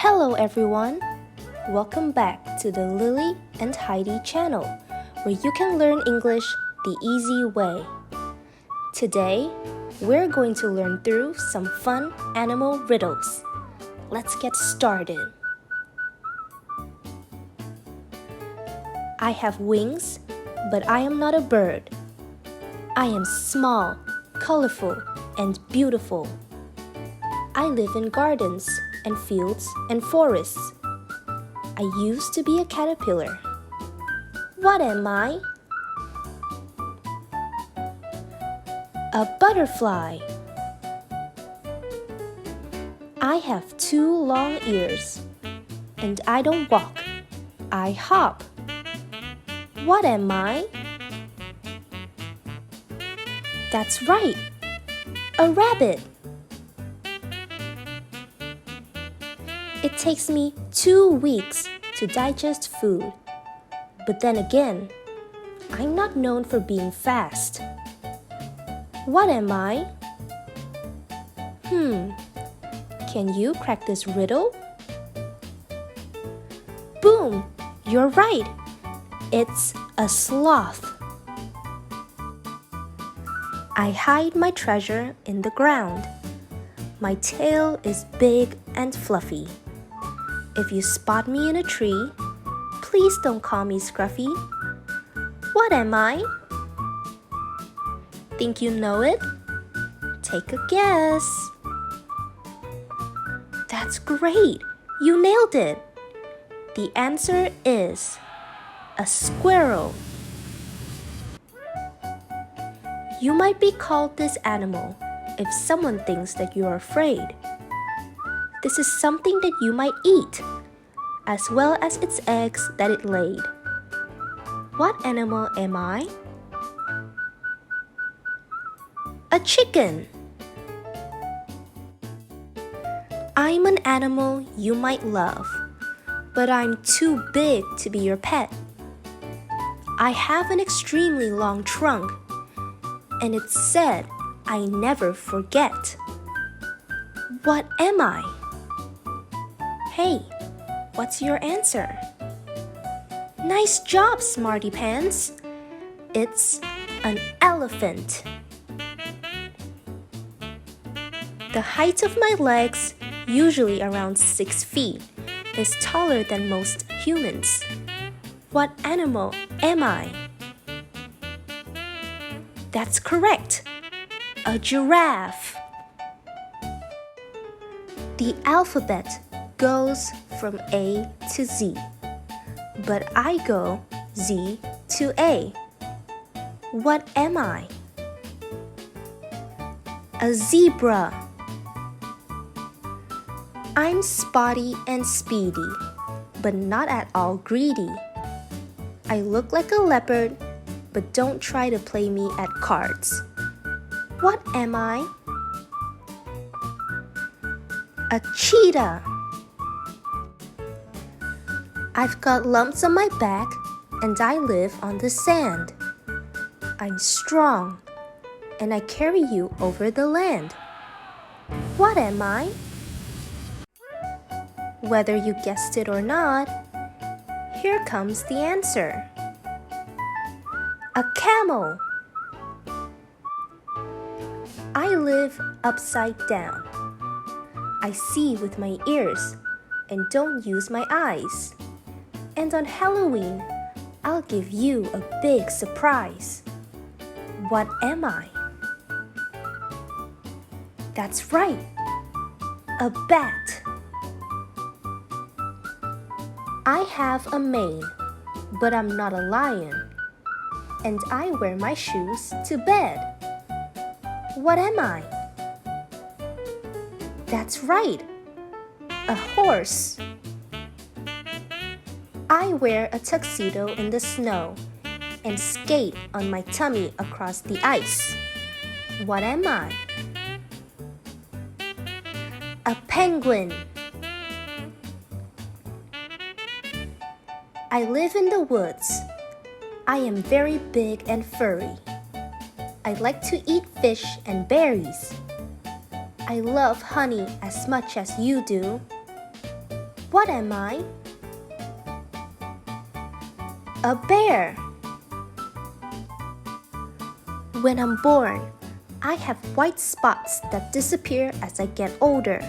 Hello everyone! Welcome back to the Lily and Heidi channel, where you can learn English the easy way. Today, we're going to learn through some fun animal riddles. Let's get started. I have wings, but I am not a bird. I am small, colorful, and beautiful. I live in gardens and fields and forests. I used to be a caterpillar. What am I? A butterfly. I have 2 long ears, and I don't walk, I hop. What am I? That's right, a rabbit. It takes me 2 weeks to digest food. But then again, I'm not known for being fast. What am I? Can you crack this riddle? Boom! You're right! It's a sloth. I hide my treasure in the ground. My tail is big and fluffy. If you spot me in a tree, please don't call me Scruffy. What am I? Think you know it? Take a guess. That's great! You nailed it! The answer is a squirrel. You might be called this animal if someone thinks that you're afraid. This is something that you might eat, as well as its eggs that it laid. What animal am I? A chicken. I'm an animal you might love, but I'm too big to be your pet. I have an extremely long trunk, and it's said I never forget. What am I? Hey, what's your answer? Nice job, Smarty Pants! It's an elephant. The height of my legs, usually around 6 feet, is taller than most humans. What animal am I? That's correct! A giraffe. The alphabet goes from A to Z, but I go Z to A. What am I? A zebra. I'm spotty and speedy, but not at all greedy. I look like a leopard, but don't try to play me at cards. What am I? A cheetah. I've got lumps on my back, and I live on the sand. I'm strong, and I carry you over the land. What am I? Whether you guessed it or not, here comes the answer. A camel. I live upside down. I see with my ears and don't use my eyes. And on Halloween, I'll give you a big surprise. What am I? That's right, a bat. I have a mane, but I'm not a lion. And I wear my shoes to bed. What am I? That's right, a horse. I wear a tuxedo in the snow and skate on my tummy across the ice. What am I? A penguin. I live in the woods. I am very big and furry. I like to eat fish and berries. I love honey as much as you do. What am I? A bear. When I'm born, I have white spots that disappear as I get older.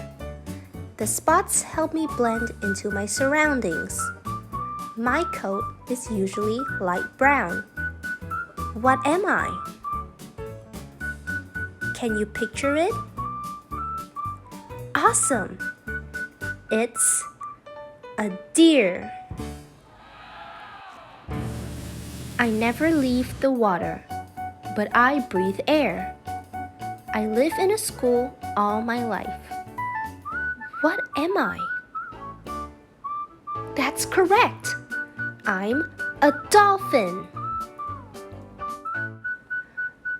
The spots help me blend into my surroundings. My coat is usually light brown. What am I? Can you picture it? Awesome! It's a deer. I never leave the water, but I breathe air. I live in a school all my life. What am I? That's correct! I'm a dolphin.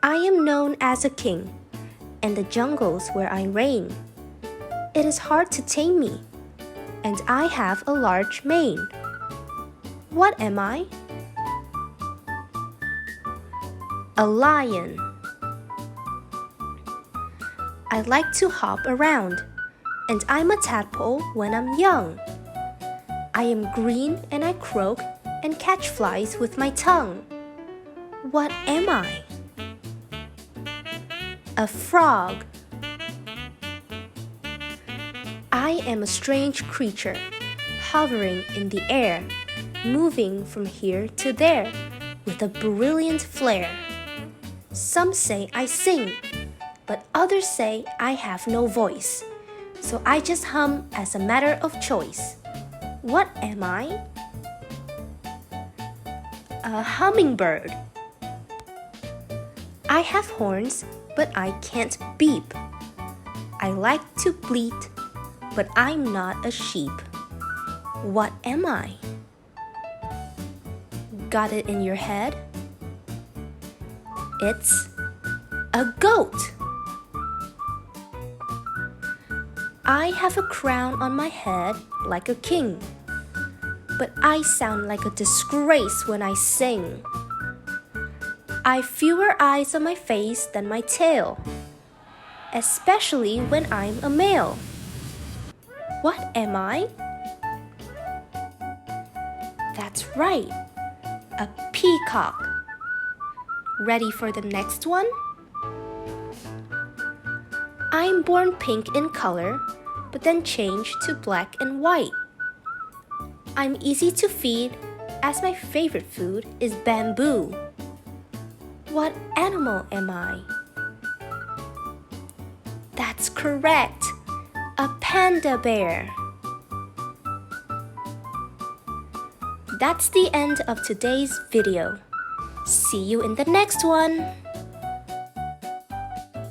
I am known as a king in the jungles where I reign. It is hard to tame me, and I have a large mane. What am I? A lion. I like to hop around, and I'm a tadpole when I'm young. I am green and I croak and catch flies with my tongue. What am I? A frog. I am a strange creature, hovering in the air, moving from here to there with a brilliant flare. Some say I sing, but others say I have no voice, so I just hum as a matter of choice. What am I? A hummingbird. I have horns, but I can't beep. I like to bleat, but I'm not a sheep. What am I? Got it in your head? It's a goat. I have a crown on my head like a king, but I sound like a disgrace when I sing. I've fewer eyes on my face than my tail, especially when I'm a male. What am I? That's right, a peacock. Ready for the next one? I'm born pink in color, but then change to black and white. I'm easy to feed, as my favorite food is bamboo. What animal am I? That's correct, a panda bear. That's the end of today's video. See you in the next one.